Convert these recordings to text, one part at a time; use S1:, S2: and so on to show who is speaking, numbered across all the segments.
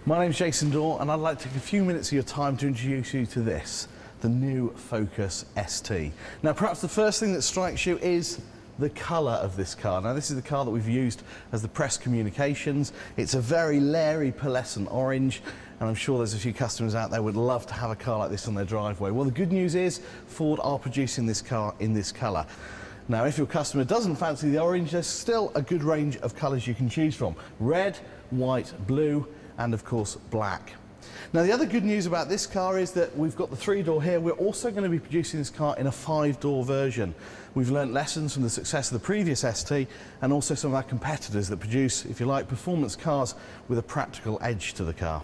S1: My name's Jason Dorr and I'd like to take a few minutes of your time to introduce you to this, the new Focus ST. Now perhaps the first thing that strikes you is the colour of this car. Now this is the car that we've used as the press communications. It's a very leery pearlescent orange and I'm sure there's a few customers out there would love to have a car like this on their driveway. Well, the good news is Ford are producing this car in this colour. Now if your customer doesn't fancy the orange, there's still a good range of colours you can choose from. Red, white, blue and of course black. Now the other good news about this car is that we've got the 3-door here. We're also going to be producing this car in a 5-door version. We've learnt lessons from the success of the previous ST and also some of our competitors that produce, if you like, performance cars with a practical edge to the car.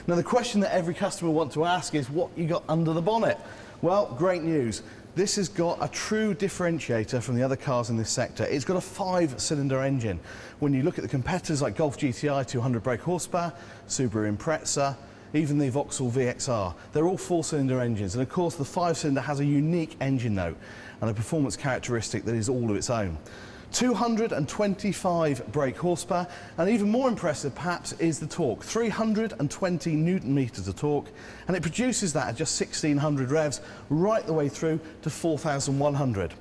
S1: Now the question that every customer wants to ask is what you got under the bonnet? Well, great news. This has got a true differentiator from the other cars in this sector. It's got a 5-cylinder engine. When you look at the competitors like Golf GTI 200 brake horsepower, Subaru Impreza, even the Vauxhall VXR, they're all 4-cylinder engines. And of course the 5-cylinder has a unique engine note and a performance characteristic that is all of its own. 225 brake horsepower, and even more impressive perhaps is the torque. 320 newton meters of torque, and it produces that at just 1600 revs right the way through to 4100.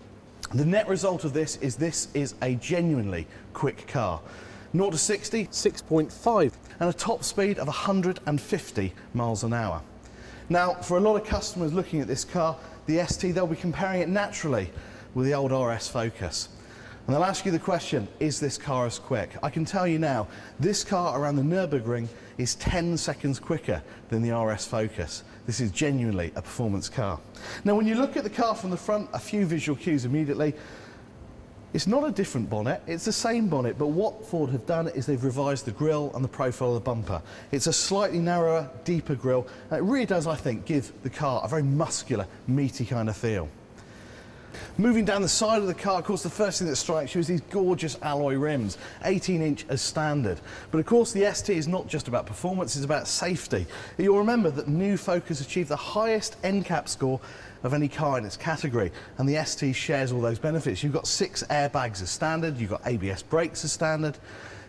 S1: The net result of this is a genuinely quick car. 0 to 60, 6.5, and a top speed of 150 miles an hour. Now, for a lot of customers looking at this car, the ST, they'll be comparing it naturally with the old RS Focus. And they'll ask you the question, is this car as quick? I can tell you now, this car around the Nürburgring is 10 seconds quicker than the RS Focus. This is genuinely a performance car. Now, when you look at the car from the front, a few visual cues immediately. It's not a different bonnet, it's the same bonnet, but what Ford have done is they've revised the grille and the profile of the bumper. It's a slightly narrower, deeper grille, and it really does, I think, give the car a very muscular, meaty kind of feel. Moving down the side of the car, of course, the first thing that strikes you is these gorgeous alloy rims, 18-inch as standard. But of course, the ST is not just about performance, it's about safety. You'll remember that the new Focus achieved the highest NCAP score of any car in its category, and the ST shares all those benefits. You've got 6 airbags as standard, you've got ABS brakes as standard,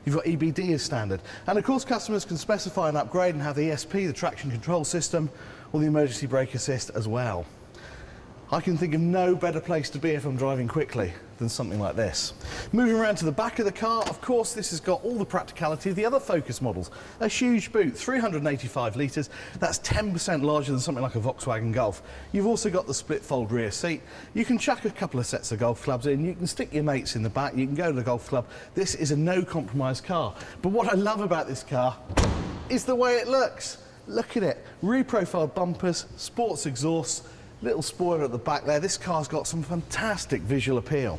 S1: you've got EBD as standard. And of course, customers can specify an upgrade and have the ESP, the traction control system, or the emergency brake assist as well. I can think of no better place to be if I'm driving quickly than something like this. Moving around to the back of the car, of course this has got all the practicality of the other Focus models. A huge boot, 385 litres, that's 10% larger than something like a Volkswagen Golf. You've also got the split fold rear seat. You can chuck a couple of sets of golf clubs in, you can stick your mates in the back, you can go to the golf club. This is a no compromise car. But what I love about this car is the way it looks. Look at it, reprofiled bumpers, sports exhausts, little spoiler at the back there. This car's got some fantastic visual appeal.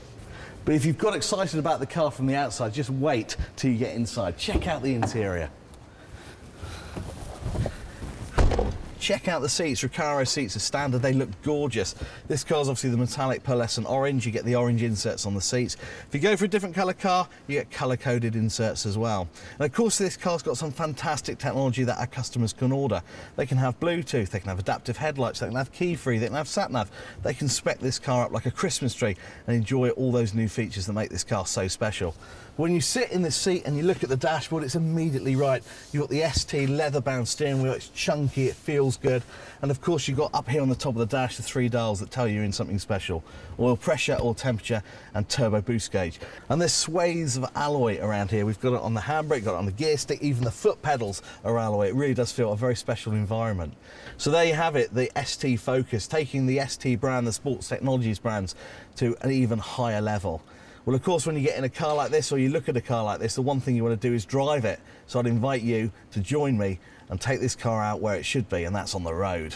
S1: But if you've got excited about the car from the outside, just wait till you get inside. Check out the interior. Check out the seats. Recaro seats are standard, they look gorgeous. This car's obviously the metallic pearlescent orange, you get the orange inserts on the seats. If you go for a different colour car, you get colour-coded inserts as well. And of course this car's got some fantastic technology that our customers can order. They can have Bluetooth, they can have adaptive headlights, they can have key-free, they can have sat-nav. They can spec this car up like a Christmas tree and enjoy all those new features that make this car so special. When you sit in this seat and you look at the dashboard, it's immediately right. You've got the ST leather-bound steering wheel, it's chunky, it feels good. And of course you've got up here on the top of the dash the 3 dials that tell you you're in something special. Oil pressure, oil temperature and turbo boost gauge. And there's swathes of alloy around here. We've got it on the handbrake, got it on the gear stick, even the foot pedals are alloy. It really does feel a very special environment. So there you have it, the ST Focus, taking the ST brand, the Sports Technologies brands, to an even higher level. Well, of course, when you get in a car like this or you look at a car like this, the one thing you want to do is drive it. So I'd invite you to join me and take this car out where it should be, and that's on the road.